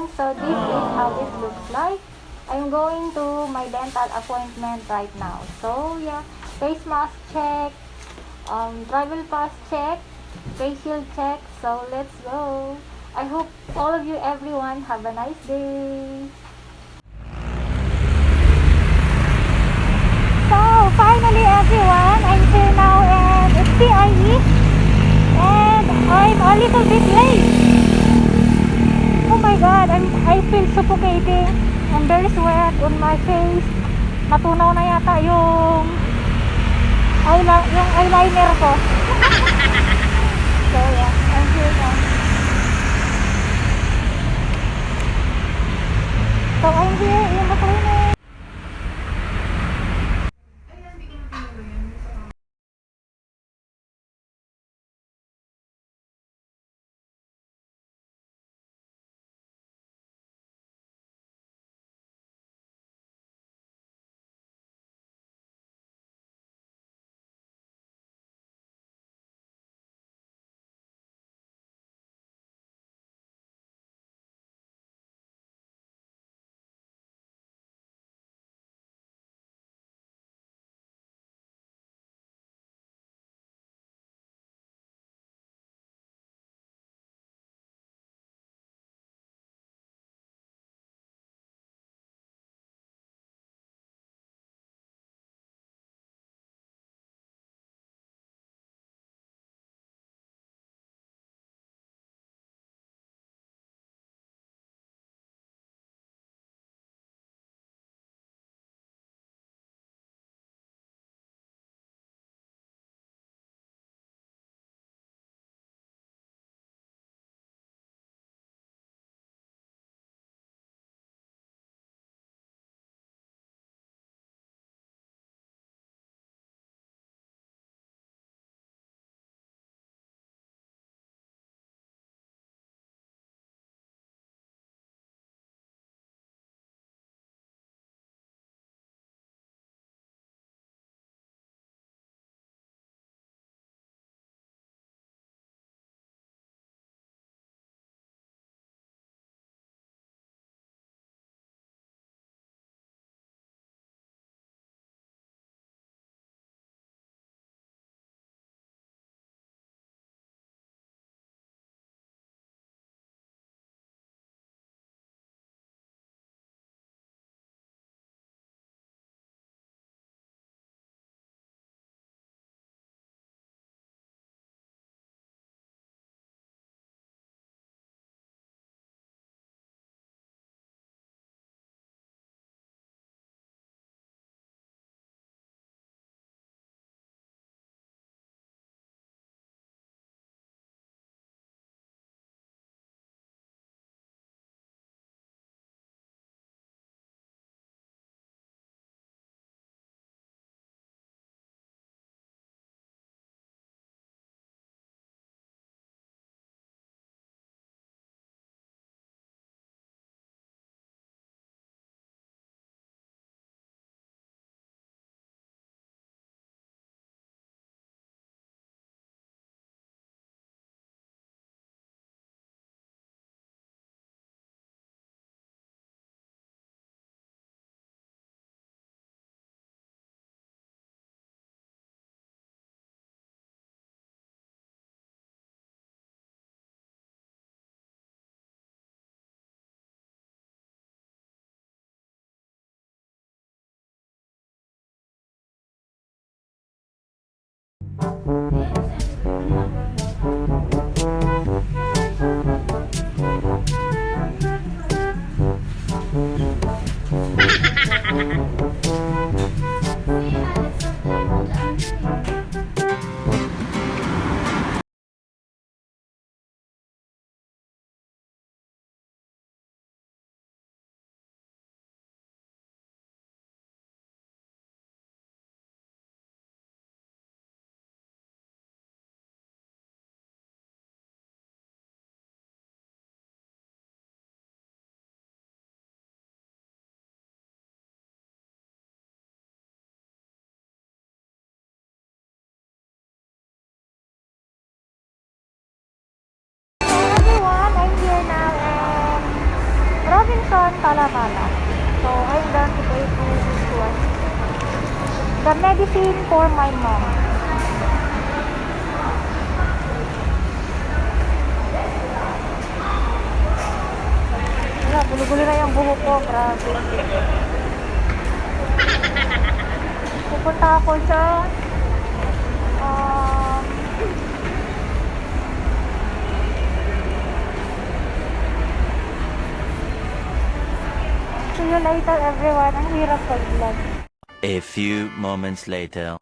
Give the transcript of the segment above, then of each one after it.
morning. So this is how it looks like. I'm going to my dental appointment right now. So yeah, face mask check, travel pass check, facial check. So let's go. I hope all of you, everyone, have a nice day. So finally, everyone, I'm here now, and it's CIE, and I'm a little bit late. Oh my god, I feel suffocating, and there is sweat on my face. Natunaw na yata yung eyeliner ko. So yeah, I'm here now. So I'm here in the clinic. Kala-Kala. So, I'm going to pay to this one. The medicine for my mom. Wala, gulo-gulo na yung buhok ko. Grabe. Pupunta ako sa see you later everyone. Ang hirap pag-vlog. A few moments later.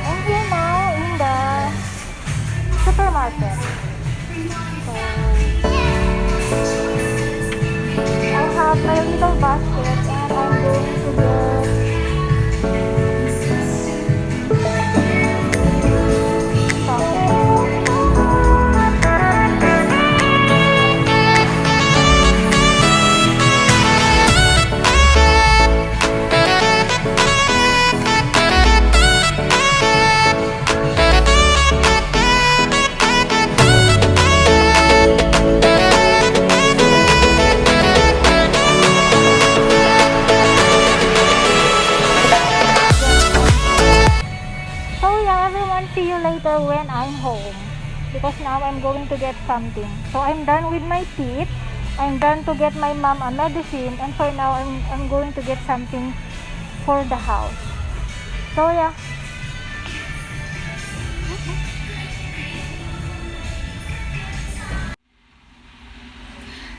I'm here now in the supermarket. So, I have my little basket and I'm going to get see you later when I'm home, because now I'm going to get something. So I'm done with my teeth. I'm done to get my mom a medicine, and for now I'm going to get something for the house. So yeah.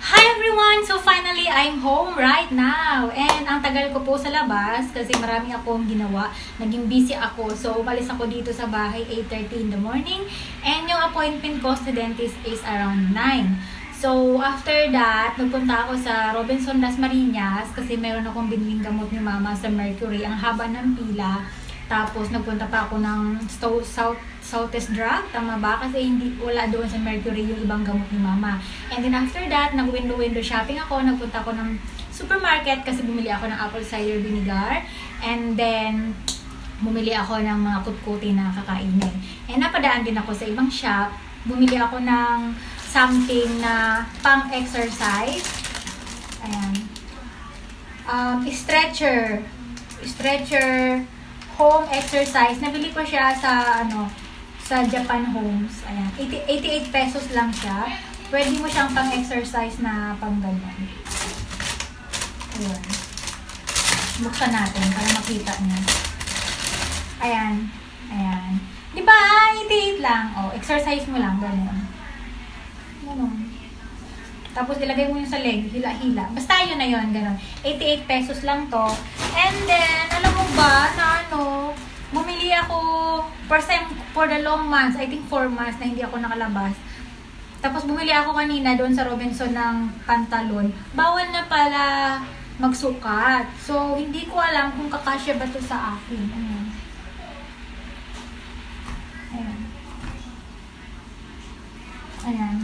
Hi everyone! So finally, I'm home right now. And ang tagal ko po sa labas kasi marami akong ginawa. Naging busy ako. So umalis ako dito sa bahay 8:30 in the morning. And yung appointment ko sa dentist is around 9. So after that, nagpunta ako sa Robinson Las Marinas kasi meron akong biniling gamot ni mama sa Mercury. Ang haba ng pila. Tapos nagpunta pa ako ng Southwest Drug, tama ba? Kasi wala doon sa Mercury yung ibang gamot ni mama. And then after that, nag-window shopping ako. Nagpunta ako ng supermarket kasi bumili ako ng apple cider vinegar. And then, bumili ako ng mga kutkuti na kakainin. And napadaan din ako sa ibang shop. Bumili ako ng something na pang-exercise. Ayan. Stretcher home exercise. Nabili ko siya sa sa Japan Homes. Ayan. 88 pesos lang siya. Pwede mo siyang pang-exercise na pang-ganyan. Ayan. Buksan natin para makita niya. Ayan. Ayan. Diba? 88 lang. O, exercise mo lang. Ganyan. Ganun. Tapos ilagay mo yung sa leg. Hila-hila. Basta yun na yun. Ganun. 88 pesos lang to. And then, alam mo ba na bumili ako first time for the long months, I think 4 months na hindi ako nakalabas. Tapos bumili ako kanina doon sa Robinson ng pantalon. Bawal na pala magsukat. So, hindi ko alam kung kakasya ba to sa akin. Ayan. Ayan. Ayan.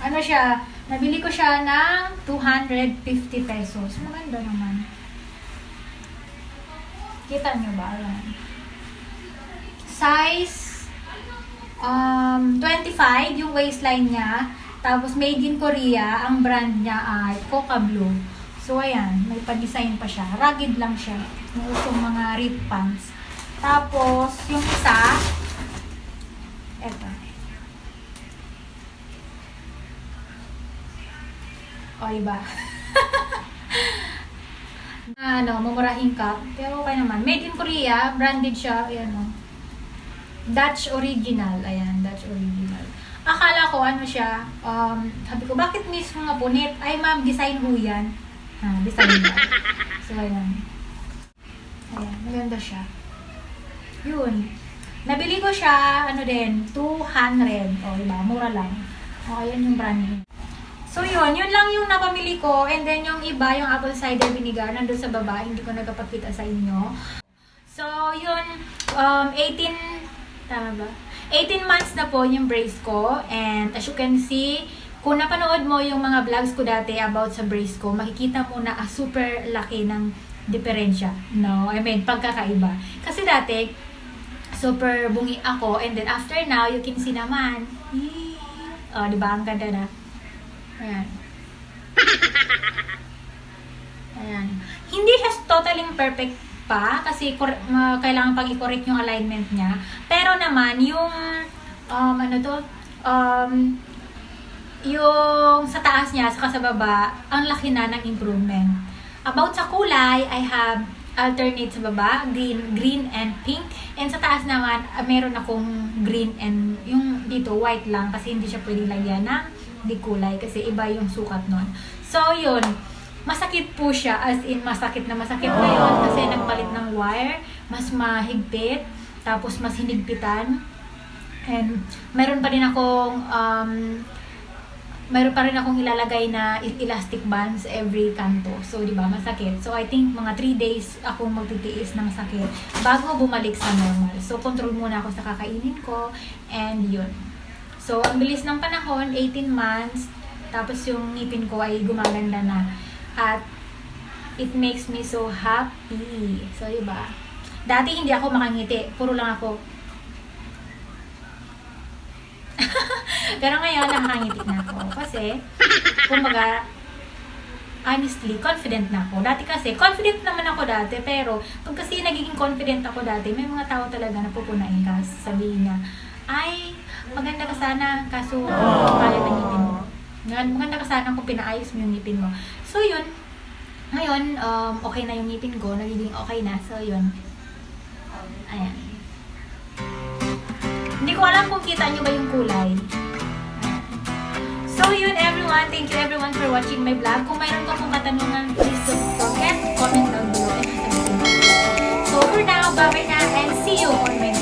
Ano siya? Nabili ko siya ng 250 pesos. Maganda naman. Kita nyo ba? Ayan. Size 25 yung waistline niya. Tapos made in Korea. Ang brand niya ay Coca Blue. So ayan, may pa-design pa siya. Rugged lang siya. May usong mga rib pants. Tapos yung isa, eto. O iba. Mamurahing cup. Pero okay naman. Made in Korea. Branded siya. Ayan o. Dutch original. Ayan, Dutch original. Akala ko siya. Sabi ko, bakit mismo nga punit? Ay ma'am, design ho yan. Design ba? So, ayan. Ayan, maganda siya. Yun. Nabili ko siya, 200. O, diba? Mura lang. O, ayan yung brand niya. So, yun lang yung napamili ko. And then, yung iba, yung apple cider vinegar, nandun sa baba. Hindi ko nagpapakita sa inyo. So, yun, 18 months na po yung brace ko. And as you can see, kung napanood mo yung mga vlogs ko dati about sa brace ko, makikita mo na super laki ng diferensya. No? I mean, pagkakaiba. Kasi dati, super bungi ako. And then after now, you can see naman. Diba? Ang ganda na. Ayan. Ayan. Hindi siya totally perfect pa kasi kailangan pang i-correct yung alignment niya. Pero naman, yung yung sa taas niya, saka sa baba, ang laki na ng improvement. About sa kulay, I have alternate sa baba, green and pink. And sa taas naman, meron akong green and yung dito, white lang kasi hindi siya pwedeng lagyan ng di kulay kasi iba yung sukat nun. So, yun. Masakit po siya, as in masakit na ngayon kasi nagpalit ng wire, mas mahigpit, tapos mas hinigpitan. And meron pa rin akong ilalagay na elastic bands every kanto. So, di ba, masakit. So, I think mga 3 days akong magtitiis ng sakit bago bumalik sa normal. So, control muna ako sa kakainin ko. And yun. So, ang bilis ng panahon, 18 months. Tapos yung ngipin ko ay gumaganda na. At it makes me so happy. So, di ba? Dati hindi ako makangiti. Puro lang ako. Pero ngayon, nakakangiti na ako. Kasi, kumbaga, honestly, confident na ako. Dati kasi, confident naman ako dati. Pero, pag kasi nagiging confident ako dati, may mga tao talaga na pupunain ka. Sabihin niya, ay, maganda ka sana, kaso kaya ng ngipin mo. Maganda ka sana kung pinaayos mo yung ngipin mo. So, yun. Ngayon, okay na yung ngipin ko. Nagiging okay na. So, yun. Ayan. Hindi ko alam kung kita nyo ba yung kulay. So yun everyone, thank you everyone for watching my vlog. Kung mayroon ka pong katanungan, please don't forget, comment down below and sasagutin ko. So for now, bye-bye na and see you on my